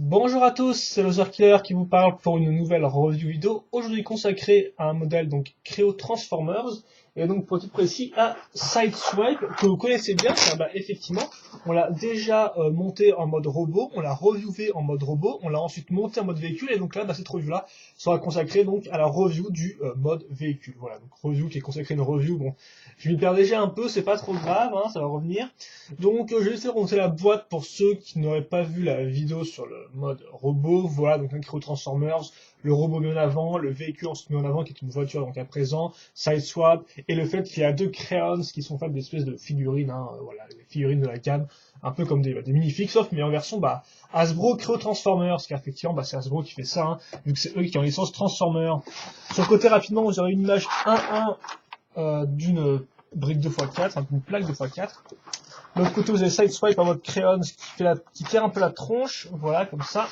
Bonjour à tous, c'est Loser Killer qui vous parle pour une nouvelle review vidéo, aujourd'hui consacrée à un modèle donc Creo Transformers, et donc pour être précis à Sideswipe, que vous connaissez bien, car effectivement, on l'a déjà monté en mode robot, on l'a reviewé en mode robot, on l'a ensuite monté en mode véhicule, et donc là, cette review-là sera consacrée donc à la review du mode véhicule. Voilà, donc review qui est consacrée à une review, bon, je m'y perds déjà un peu, c'est pas trop grave, hein, ça va revenir. Donc je vais essayer de remonter la boîte pour ceux qui n'auraient pas vu la vidéo sur le mode robot. Voilà, donc un Creo Transformers, le robot mis en avant, le véhicule ensuite mis en avant qui est une voiture donc à présent, Sideswipe, et le fait qu'il y a deux crayons qui sont faits d'espèces de figurines, hein, voilà, les figurines de la gamme, un peu comme des minifigs, sauf mais en version Hasbro Creo Transformers, car effectivement c'est Hasbro qui fait ça, hein, vu que c'est eux qui ont licence Transformers. Sur le côté rapidement, vous aurez une image 1-1 d'une brique 2x4, une plaque 2x4. De l'autre côté, vous avez Sideswipe en mode crayon, qui tire un peu la tronche, voilà, comme ça.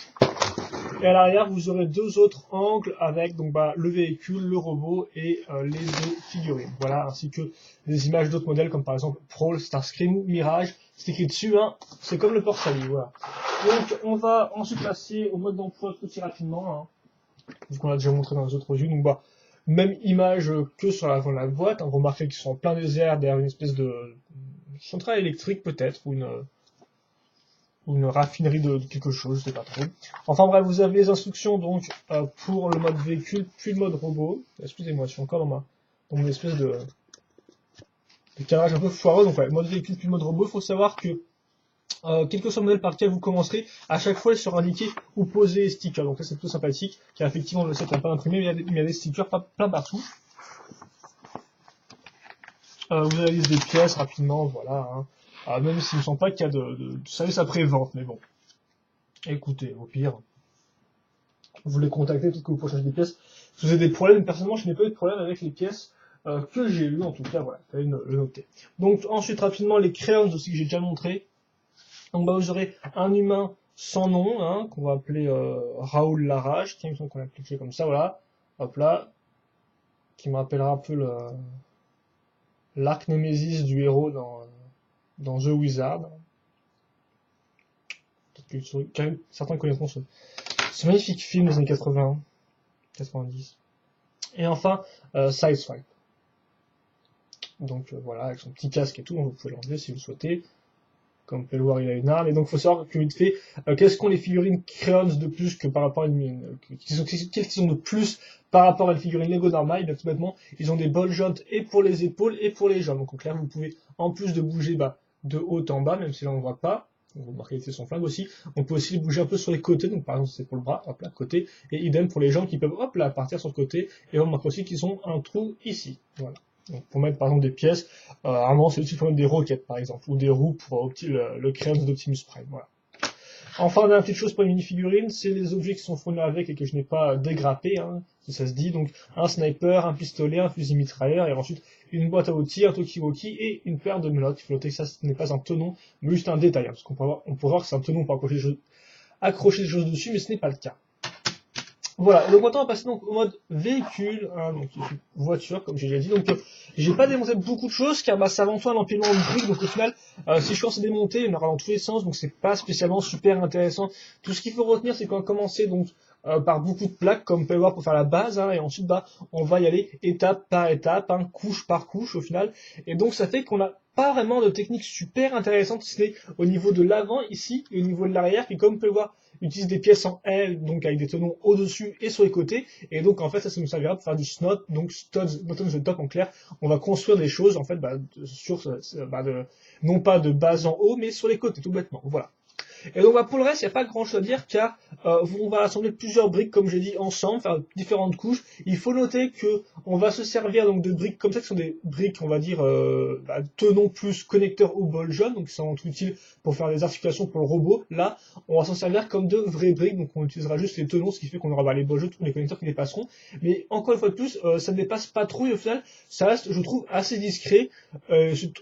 Et à l'arrière, vous aurez deux autres angles avec donc le véhicule, le robot et les deux figurines. Voilà, ainsi que des images d'autres modèles comme par exemple Prowl, Starscream, Mirage. C'est écrit dessus, hein. C'est comme le Port-Salut, voilà. Donc on va ensuite passer au mode d'emploi tout aussi rapidement, hein, vu qu'on l'a déjà montré dans les autres vues. Donc même image que sur l'avant de la boîte. Hein. Vous remarquez qu'ils sont en plein désert derrière une espèce de centrale électrique peut-être, ou une raffinerie de quelque chose, je sais pas trop. Enfin bref, vous avez les instructions donc pour le mode véhicule, puis le mode robot. Excusez-moi, je suis encore dans mon espèce de cadrage un peu foireux. Donc ouais, mode véhicule, puis le mode robot. Il faut savoir que quel que soit le modèle par lequel vous commencerez, à chaque fois il sera indiqué où poser les stickers. Donc ça c'est plutôt sympathique, car effectivement le set n'est pas imprimé, mais il y a des stickers plein partout. Vous avez des pièces rapidement, voilà. Hein. Même s'il ne me semble pas qu'il y a de service après-vente, mais bon. Écoutez, au pire, vous les contactez, peut-être que vous pouvez changer des pièces. Si vous avez des problèmes, personnellement, je n'ai pas eu de problème avec les pièces que j'ai eues, en tout cas, voilà, fallait le noter. Donc, ensuite, rapidement, les crayons aussi que j'ai déjà montré. Donc, vous aurez un humain sans nom, hein, qu'on va appeler Raoul Larage, tiens, il me semble qu'on l'a appelé comme ça, voilà. Hop là. Qui me rappellera un peu l'arc Némésis du héros dans The Wizard. Peut-être que certains connaîtront ce magnifique film des années 80, 90. Et enfin, Sideswipe. Donc voilà, avec son petit casque et tout, vous pouvez l'enlever si vous le souhaitez. Comme vous pouvez le voir, il a une arme. Et donc, il faut savoir que vite fait, qu'est-ce qu'ont les figurines crayons de plus que par rapport à une qu'est-ce qu'ils ont de plus par rapport à une figurine Lego normale? Bien tout bêtement, ils ont des ball joints et pour les épaules et pour les jambes. Donc, en clair, vous pouvez, en plus de bouger de haut en bas, même si là on ne voit pas, vous remarquez que c'est son flingue aussi, on peut aussi bouger un peu sur les côtés. Donc, par exemple, c'est pour le bras, hop là, côté. Et idem pour les jambes qui peuvent, hop là, partir sur le côté. Et on remarque aussi qu'ils ont un trou ici. Voilà. Donc, pour mettre par exemple des pièces, à un moment c'est utile pour mettre des roquettes par exemple, ou des roues pour le crayon d'Optimus Prime. Voilà. Enfin, dernière petite chose pour les mini-figurines, c'est les objets qui sont fournis avec et que je n'ai pas dégrappés, hein, si ça se dit. Donc un sniper, un pistolet, un fusil mitrailleur, et ensuite une boîte à outils, un talkie-walkie et une paire de menottes. Il faut noter que ça, ce n'est pas un tenon, mais juste un détail, hein, parce qu'on pourrait voir que c'est un tenon pour accrocher des choses dessus, mais ce n'est pas le cas. Voilà, et donc maintenant on va passer donc au mode véhicule, hein, donc voiture comme j'ai déjà dit. Donc j'ai pas démonté beaucoup de choses car c'est avant tout un empilement de briques, donc au final si je commence à démonter, il y en aura dans tous les sens, donc c'est pas spécialement super intéressant. Tout ce qu'il faut retenir c'est qu'on va commencer donc par beaucoup de plaques comme on peut le voir pour faire la base, hein, et ensuite on va y aller étape par étape, hein, couche par couche au final, et donc ça fait qu'on a pas vraiment de technique super intéressante, si ce n'est au niveau de l'avant ici et au niveau de l'arrière qui, comme on peut le voir, utilise des pièces en L, donc avec des tenons au-dessus et sur les côtés, et donc en fait ça nous servira pour faire du snot, donc studs, bottoms the top en clair. On va construire des choses en fait non pas de bas en haut, mais sur les côtés tout bêtement. Voilà. Et donc pour le reste, il n'y a pas grand chose à dire car on va assembler plusieurs briques, comme j'ai dit, ensemble, faire différentes couches. Il faut noter que on va se servir donc de briques comme ça, qui sont des briques, on va dire, tenons plus connecteurs au bol jaune, donc qui sont utiles pour faire des articulations pour le robot. Là, on va s'en servir comme de vraies briques, donc on utilisera juste les tenons, ce qui fait qu'on aura les bols jaunes, tous les connecteurs qui dépasseront. Mais encore une fois de plus, ça ne dépasse pas trop et au final, ça reste, je trouve, assez discret.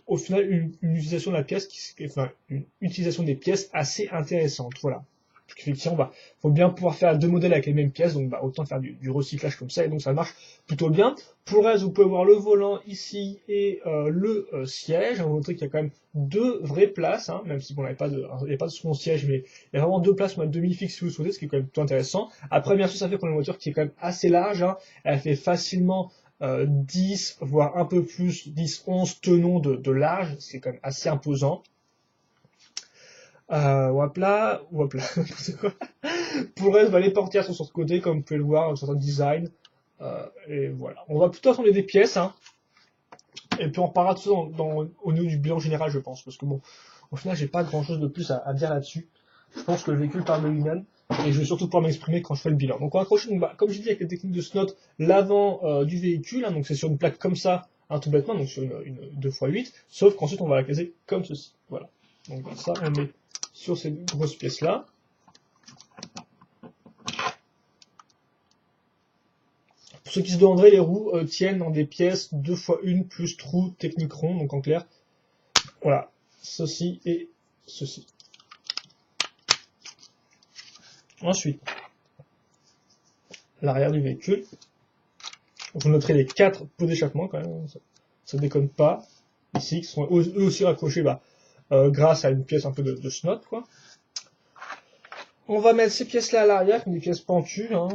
Au final, une utilisation de la pièce, une utilisation des pièces assez intéressante. Voilà. Parce qu'effectivement, bah, faut bien pouvoir faire deux modèles avec les mêmes pièces, donc bah, autant faire du recyclage comme ça, et donc ça marche plutôt bien. Pour le reste, vous pouvez voir le volant ici et le siège. On va vous montrer qu'il y a quand même deux vraies places, hein, même si bon, il n'y a pas de second siège, mais il y a vraiment deux places, même demi-fixe si vous souhaitez, ce qui est quand même plutôt intéressant. Après, bien sûr, ça fait qu'on a une voiture qui est quand même assez large, hein. Elle fait facilement 10, voire un peu plus, 10, 11 tenons de large, c'est quand même assez imposant. Wapla, c'est quoi. Pour le reste, bah, les portières sont sur ce côté, comme vous pouvez le voir, un certain design. Et voilà. On va plutôt assembler des pièces, hein. Et puis on reparlera de tout ça au niveau du bilan général, je pense. Parce que bon, au final, j'ai pas grand chose de plus à dire là-dessus. Je pense que le véhicule parle de lui-même. Et je vais surtout pouvoir m'exprimer quand je fais le bilan. Donc on va accrocher, donc, bah, comme je dis, avec les techniques de SNOT, l'avant du véhicule. Hein, donc c'est sur une plaque comme ça, hein, tout bêtement, donc sur une 2x8. Sauf qu'ensuite on va la caser comme ceci. Voilà. Donc ça, on met sur ces grosses pièces-là. Pour ceux qui se demanderaient, les roues tiennent dans des pièces 2x1 plus trou technique rond, donc en clair, voilà, ceci et ceci. Ensuite, l'arrière du véhicule. Vous noterez les 4 pots d'échappement quand même, ça déconne pas, ici, qui sont eux aussi raccrochés grâce à une pièce un peu de SNOT, quoi. On va mettre ces pièces-là à l'arrière, comme des pièces pentues, hein.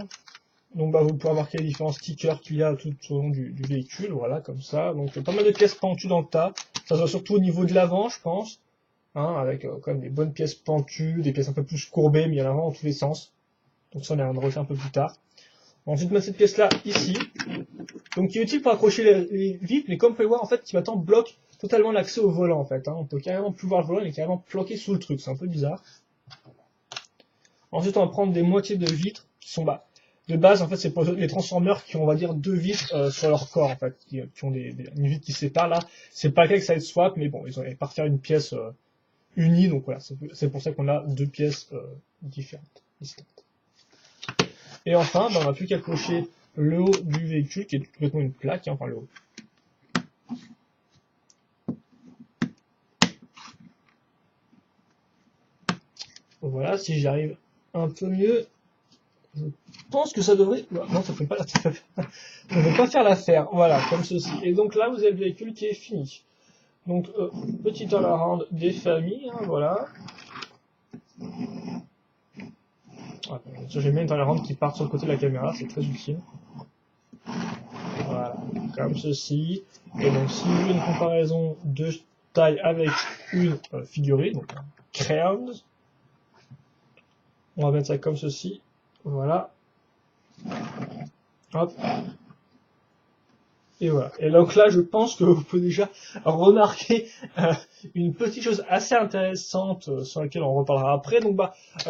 Donc bah, vous pouvez remarquer les différents stickers qu'il y a tout au long du véhicule, voilà, comme ça. Donc pas mal de pièces pentues dans le tas. Ça va surtout au niveau de l'avant, je pense, hein, avec quand même des bonnes pièces pentues, des pièces un peu plus courbées, mais il y en a vraiment dans tous les sens. Donc ça, on a un refaire un peu plus tard. Ensuite, mettre cette pièce-là ici, donc qui est utile pour accrocher les vitres, mais comme vous pouvez voir, en fait, qui maintenant bloque totalement l'accès au volant, en fait. Hein. On peut carrément plus voir le volant, il est carrément planqué sous le truc, c'est un peu bizarre. Ensuite, on va prendre des moitiés de vitres qui sont de base, en fait, c'est pour les transformeurs qui ont, on va dire, deux vitres sur leur corps, en fait, qui ont une vitre qui sépare, là. C'est pas le cas avec Side Swap, mais bon, ils ont pas refaire une pièce unie, donc voilà, c'est pour ça qu'on a deux pièces différentes, distinctes. Et enfin, on n'a plus qu'à cocher le haut du véhicule, qui est complètement une plaque, hein, enfin le haut. Voilà, si j'y arrive un peu mieux, je pense que ça devrait... Non, ça ne fait pas faire l'affaire. Voilà, comme ceci. Et donc là, vous avez le véhicule qui est fini. Donc, petit turnaround des familles, hein, voilà. J'ai mis une turnaround qui part sur le côté de la caméra, c'est très utile. Voilà, comme ceci. Et donc, si vous voulez une comparaison de taille avec une figurine, donc un Crayons, on va mettre ça comme ceci. Voilà. Hop. Et voilà. Et donc là, je pense que vous pouvez déjà remarquer une petite chose assez intéressante sur laquelle on reparlera après. Donc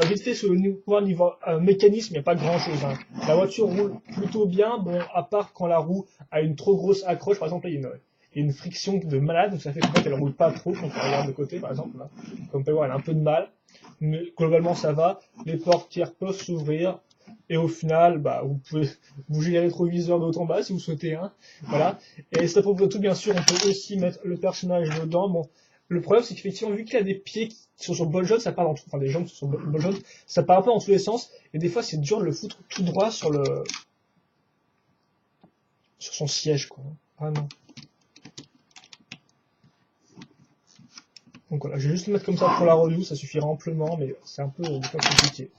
vite fait sur le niveau mécanisme, il n'y a pas grand chose. Hein. La voiture roule plutôt bien, bon, à part quand la roue a une trop grosse accroche. Par exemple, là, il y a une friction de malade, donc ça fait qu'elle roule pas trop. Quand on regarde de côté, par exemple, là, comme on peut voir, elle a un peu de mal. Mais globalement, ça va. Les portières peuvent s'ouvrir. Et au final, vous pouvez bouger les rétroviseurs de haut en bas si vous souhaitez. Hein. Voilà. Et c'est à propos de tout, bien sûr, on peut aussi mettre le personnage dedans. Bon, le problème, c'est qu'effectivement, vu qu'il a des pieds qui sont sur le bol jaune, ça part dans tout, enfin des jambes qui sont sur le bol jaune, ça part un peu dans tous les sens. Et des fois, c'est dur de le foutre tout droit sur son siège, quoi. Vraiment. Donc voilà, je vais juste le mettre comme ça pour la review, ça suffira amplement, mais c'est un peu des fois compliqué.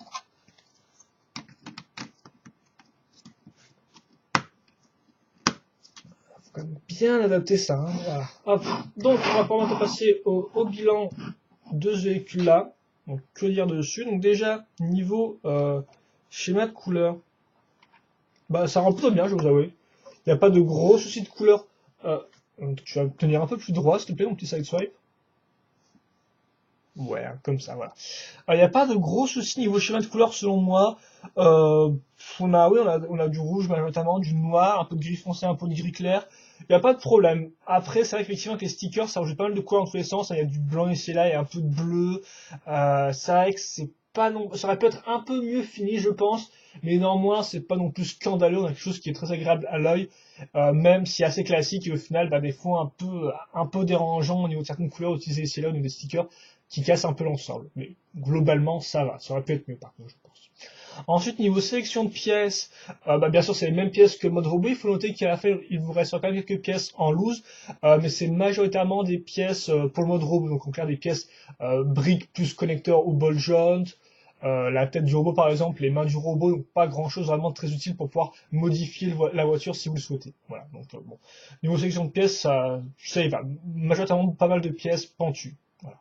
Bien adapter ça. Hein. Voilà. Hop. Donc, on va maintenant passer au bilan de ce véhicule-là. Donc, que dire dessus? Donc, déjà, niveau schéma de couleur, ça rend plutôt bien, je vais vous avouer. Il n'y a pas de gros soucis de couleur. Tu vas tenir un peu plus droit, s'il te plaît, mon petit side swipe. Ouais, comme ça, voilà. Il n'y a pas de gros soucis niveau schéma de couleur, selon moi. On a du rouge, notamment du noir, un peu de gris foncé, un peu de gris clair. Il n'y a pas de problème. Après, c'est vrai qu'effectivement, que les stickers, ça rajoute pas mal de couleurs dans tous les sens. Il y a du blanc ici et là, et un peu de bleu. C'est vrai que c'est pas non, ça aurait pu être un peu mieux fini, je pense. Mais néanmoins, c'est pas non plus scandaleux. On a quelque chose qui est très agréable à l'œil. Même si assez classique et au final, des fois un peu dérangeant au niveau de certaines couleurs utilisées ici et là au niveau des stickers. qui casse un peu l'ensemble. Mais globalement, ça va. Ça aurait pu être mieux, par contre, je pense. Ensuite, niveau sélection de pièces, bien sûr, c'est les mêmes pièces que le mode robot. Il faut noter qu'à la fin, il vous reste quand même quelques pièces en loose, mais c'est majoritairement des pièces pour le mode robot. Donc, on clair des pièces briques plus connecteurs ou ball joint. La tête du robot, par exemple, les mains du robot, donc pas grand-chose vraiment très utile pour pouvoir modifier la voiture si vous le souhaitez. Voilà. Donc, bon. Niveau sélection de pièces, ça y va. Majoritairement pas mal de pièces pentues. Voilà.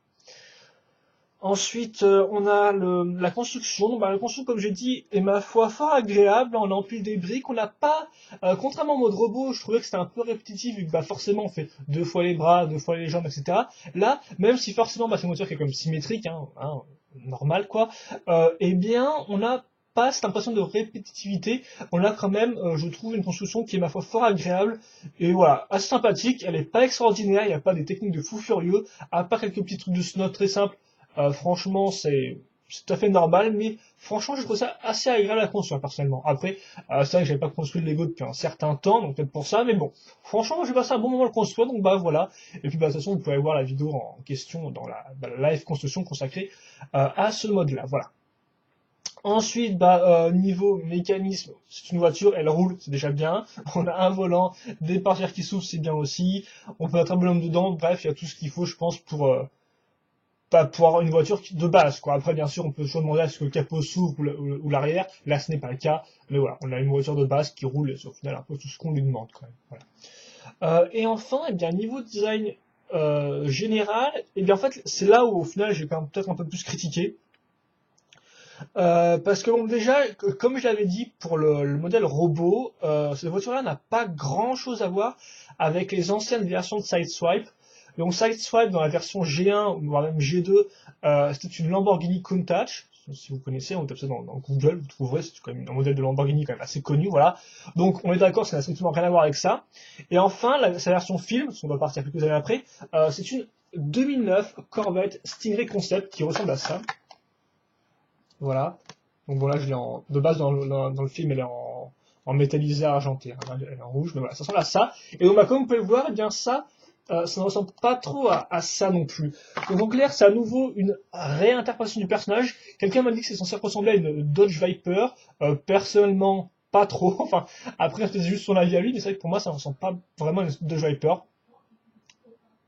Ensuite, on a la construction. La construction, comme j'ai dit, est ma foi fort agréable. On empile des briques. On n'a pas, contrairement au mode robot, je trouvais que c'était un peu répétitif vu que forcément on fait 2 fois les bras, 2 fois les jambes, etc. Là, même si forcément c'est une voiture qui est comme symétrique, normal quoi, eh bien on n'a pas cette impression de répétitivité. On a quand même, je trouve, une construction qui est ma foi fort agréable et voilà, assez sympathique. Elle est pas extraordinaire. Il n'y a pas des techniques de fou furieux, à part quelques petits trucs de snot très simples. Franchement, c'est tout à fait normal, mais franchement, je trouve ça assez agréable à construire, personnellement. Après, c'est vrai que j'avais pas construit le Lego depuis un certain temps, donc peut-être pour ça, mais bon. Franchement, j'ai passé un bon moment à le construire, donc voilà. Et puis, de toute façon, vous pouvez voir la vidéo en question dans la live construction consacrée à ce mode-là, voilà. Ensuite, niveau mécanisme, c'est une voiture, elle roule, c'est déjà bien. On a un volant, des portières qui s'ouvrent, c'est bien aussi. On peut mettre un bonhomme dedans, bref, il y a tout ce qu'il faut, je pense, pour avoir une voiture de base, quoi. Après, bien sûr, on peut toujours demander à ce que le capot s'ouvre ou l'arrière. Là, ce n'est pas le cas. Mais voilà, on a une voiture de base qui roule, et c'est au final un peu tout ce qu'on lui demande, quand même. Voilà. Et enfin, niveau design général, en fait, c'est là où, au final, j'ai quand même peut-être un peu plus critiqué. Parce que, bon, déjà, comme je l'avais dit pour le modèle robot, cette voiture-là n'a pas grand-chose à voir avec les anciennes versions de Sideswipe. Donc Sideswipe dans la version G1 voire même G2, c'était une Lamborghini Countach. Si vous connaissez, on tape ça dans Google, vous trouverez, c'est quand même un modèle de Lamborghini quand même assez connu, voilà. Donc on est d'accord, ça n'a strictement rien à voir avec ça. Et enfin, sa version film, parce qu'on va partir quelques années après, c'est une 2009 Corvette Stingray Concept qui ressemble à ça. Voilà. Donc voilà, je l'ai de base dans le film, elle est en métallisé argenté, hein, elle est en rouge, mais voilà, ça ressemble à ça. Et donc comme vous pouvez le voir, ça ne ressemble pas trop à ça non plus. Donc en clair, c'est à nouveau une réinterprétation du personnage. Quelqu'un m'a dit que c'est censé ressembler à une Dodge Viper. Personnellement, pas trop. Enfin, après, c'est juste son avis à lui, mais c'est vrai que pour moi, ça ne ressemble pas vraiment à une Dodge Viper.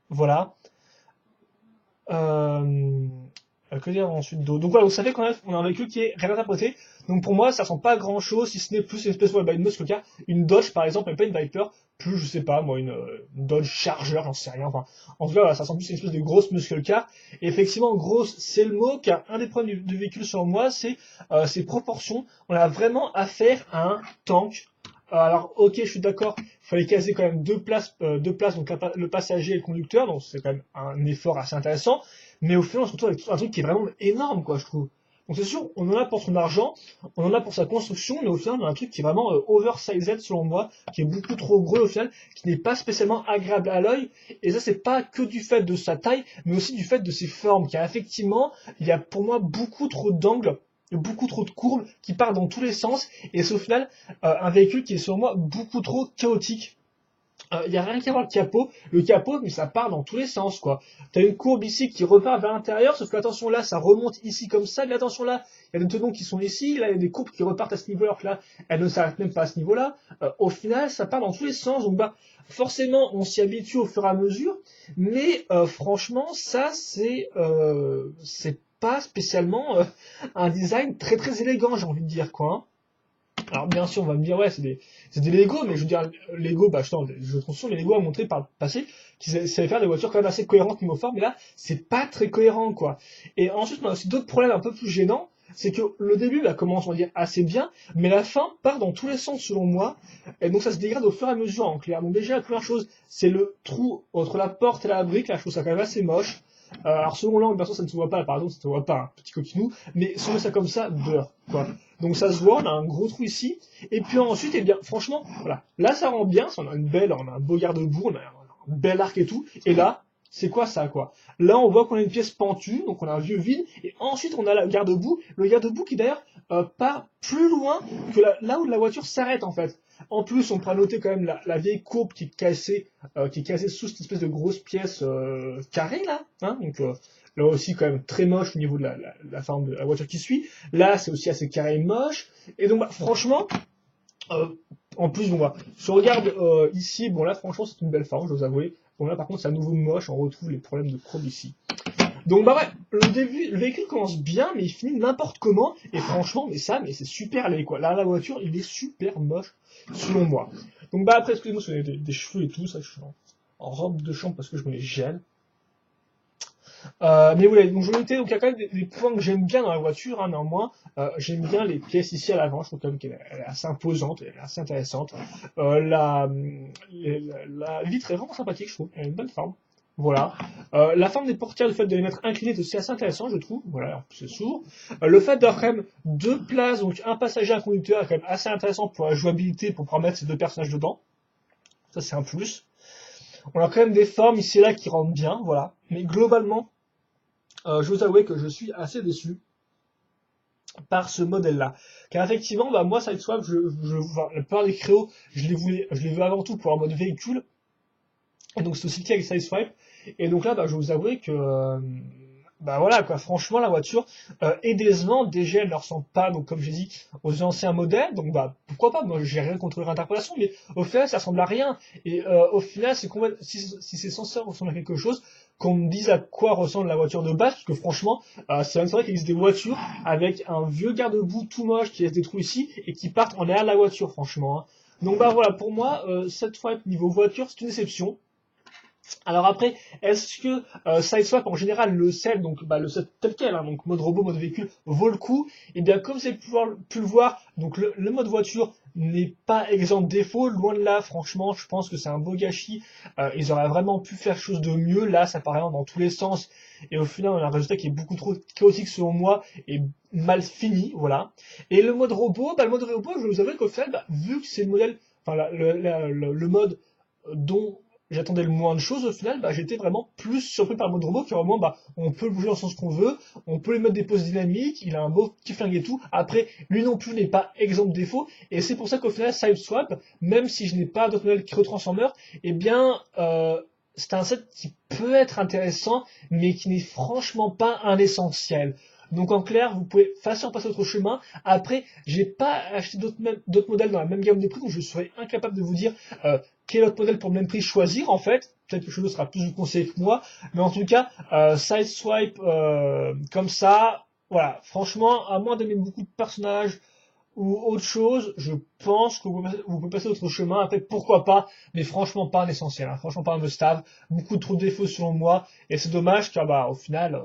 Voilà. Que dire ensuite d'autre. Donc voilà, vous savez qu'on a un véhicule qui est réinterprété. Donc pour moi, ça ressemble pas à grand chose, si ce n'est plus une espèce de une muscle car. Une Dodge par exemple, et pas une Viper, plus je sais pas, moi, une Dodge Charger, j'en sais rien. Enfin, en tout cas, voilà, ça ressemble plus à une espèce de grosse muscle car. Et effectivement, grosse, c'est le mot, car un des problèmes du véhicule selon moi, c'est ses proportions. On a vraiment affaire à un tank. Alors, ok, je suis d'accord, il fallait caser quand même deux places, donc le passager et le conducteur, donc c'est quand même un effort assez intéressant. Mais au final, on se retrouve avec un truc qui est vraiment énorme, quoi, je trouve. Donc c'est sûr, on en a pour son argent, on en a pour sa construction, mais au final, on a un truc qui est vraiment oversized, selon moi, qui est beaucoup trop gros, au final, qui n'est pas spécialement agréable à l'œil. Et ça, c'est pas que du fait de sa taille, mais aussi du fait de ses formes, car effectivement, il y a pour moi beaucoup trop d'angles, beaucoup trop de courbes qui partent dans tous les sens, et c'est au final un véhicule qui est, selon moi, beaucoup trop chaotique. Il n'y a rien qu'à voir le capot, mais ça part dans tous les sens, quoi. T'as une courbe ici qui repart vers l'intérieur, sauf que attention là, ça remonte ici comme ça, mais attention là, il y a des tenons qui sont ici, là il y a des courbes qui repartent à ce niveau-là, alors que là, elles ne s'arrêtent même pas à ce niveau-là. Au final, ça part dans tous les sens, donc forcément, on s'y habitue au fur et à mesure, mais franchement, ça, c'est pas spécialement un design très très élégant, j'ai envie de dire, quoi. Hein. Alors bien sûr, on va me dire, ouais, c'est des Lego, mais je veux dire, Lego, je trouve les Lego a montré par le passé qu'ils savaient faire des voitures quand même assez cohérentes niveau forme, mais là, c'est pas très cohérent, quoi. Et ensuite, on a aussi d'autres problèmes un peu plus gênants, c'est que le début, commence, on va dire, assez bien, mais la fin part dans tous les sens, selon moi, et donc ça se dégrade au fur et à mesure, en clair. Donc déjà, la première chose, c'est le trou entre la porte et la brique, là, je trouve ça quand même assez moche. Alors selon l'angle, bien sûr, ça ne se voit pas, par exemple, ça ne se voit pas, un petit coquinou, mais si on met ça comme ça, beurre, quoi. Donc ça se voit, on a un gros trou ici, et puis ensuite, franchement, voilà, là ça rend bien, on a un beau garde-boue, on a un bel arc et tout, et là, c'est quoi ça, quoi? Là, on voit qu'on a une pièce pentue, donc on a un vieux vide, et ensuite on a le garde-boue qui d'ailleurs part plus loin que là où la voiture s'arrête en fait. En plus, on pourra noter quand même la vieille courbe qui est cassée sous cette espèce de grosse pièce carrée là, hein, donc Là aussi, quand même très moche au niveau de la forme de la voiture qui suit. Là, c'est aussi assez carré et moche. Et donc, bah, franchement, euh, en plus, bon, bah, si on regarde ici, bon là, franchement, c'est une belle forme, je dois vous avouer. Bon là, par contre, c'est à nouveau moche, on retrouve les problèmes de chrome ici. Donc bah ouais, le véhicule commence bien, mais il finit n'importe comment. Et franchement, mais c'est super laid quoi. Là, la voiture, il est super moche, selon moi. Donc bah après, excusez-moi, si vous avez des cheveux et tout, ça, je suis en robe de chambre parce que je me les gèle. Mais voilà, donc je notais, donc il y a quand même des points que j'aime bien dans la voiture, hein, néanmoins. J'aime bien les pièces ici à l'avant, je trouve quand même qu'elle est assez imposante, elle est assez intéressante. La vitre est vraiment sympathique, je trouve, elle a une bonne forme. Voilà. La forme des portières, le fait de les mettre inclinées, c'est aussi assez intéressant, je trouve. Voilà, alors, c'est sourd. Le fait d'avoir quand même deux places, donc un passager et un conducteur, est quand même assez intéressant pour la jouabilité, pour pouvoir mettre ces deux personnages dedans. Ça, c'est un plus. On a quand même des formes ici et là qui rentrent bien, voilà. Mais globalement, je vous avoue que je suis assez déçu par ce modèle-là. Car effectivement, bah, moi, Sideswipe, enfin, la plupart des créos, je les veux avant tout pour un mode véhicule. Et donc, c'est aussi le cas avec Sideswipe. Et donc là, bah, je vais vous avouer que, bah voilà, quoi, franchement, la voiture est décevante. Déjà, elle ne ressemble pas, donc, comme j'ai dit, aux anciens modèles. Donc, bah, pourquoi pas, moi, j'ai rien contre leur interprétation, mais au final, ça ressemble à rien. Et au final, si c'est censé ressembler à quelque chose, qu'on me dise à quoi ressemble la voiture de base, parce que franchement, c'est vrai qu'il existe des voitures avec un vieux garde-boue tout moche qui laisse des trous ici et qui partent en arrière de la voiture, franchement. Hein. Donc bah voilà, pour moi, cette fois niveau voiture, c'est une déception. Alors après, est-ce que Sideswipe en général le sel, donc bah, le set tel quel, hein, donc mode robot, mode véhicule, vaut le coup? Et bien comme vous avez pu le voir, donc le mode voiture n'est pas exempt de défaut, loin de là, franchement, je pense que c'est un beau gâchis. Ils auraient vraiment pu faire chose de mieux, là ça part vraiment dans tous les sens, et au final on a un résultat qui est beaucoup trop chaotique selon moi, et mal fini, voilà. Et le mode robot, je vais vous avouer qu'au final, bah, vu que c'est le modèle, enfin le mode dont j'attendais le moins de choses, au final, bah, j'étais vraiment plus surpris par le mode robot, qui vraiment, bah, on peut le bouger dans le sens qu'on veut, on peut lui mettre des poses dynamiques, il a un beau petit flingue et tout. Après, lui non plus n'est pas exempt de défaut, et c'est pour ça qu'au final, Sideswipe, même si je n'ai pas d'autres modèles Transformer, eh bien, c'est un set qui peut être intéressant, mais qui n'est franchement pas un essentiel. Donc en clair, vous pouvez facilement passer votre chemin. Après, j'ai pas acheté d'autres modèles dans la même gamme de prix, donc je serais incapable de vous dire quel autre modèle pour le même prix choisir en fait. Peut-être que Cheveux sera plus vous conseillé que moi, mais en tout cas, Sideswipe comme ça, voilà. Franchement, à moins d'aimer beaucoup de personnages ou autre chose, je pense que vous pouvez passer votre chemin. Après, pourquoi pas, mais franchement pas un essentiel. Hein. Franchement pas un must-have. Beaucoup trop de défauts selon moi, et c'est dommage car bah au final.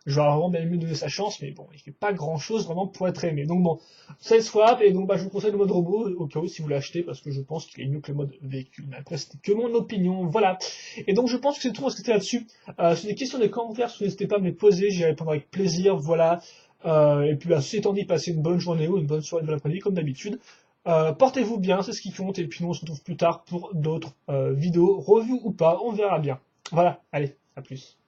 J'aurais vraiment bien aimé donner sa chance, mais bon, il fait pas grand chose vraiment pour être aimé. Donc bon, Sideswipe, et donc bah, je vous conseille le mode robot au cas où si vous l'achetez, parce que je pense qu'il est mieux que le mode véhicule. Mais après, c'était que mon opinion, voilà. Et donc je pense que c'est tout à ce que c'était là-dessus. Sur des questions des commentaires, n'hésitez pas à me les poser, j'y répondre avec plaisir, voilà. Et puis bah, ceci étant dit, passez une bonne journée ou une bonne soirée, une bonne après-midi, comme d'habitude. Portez-vous bien, c'est ce qui compte, et puis nous on se retrouve plus tard pour d'autres vidéos, reviews ou pas, on verra bien. Voilà, allez, à plus.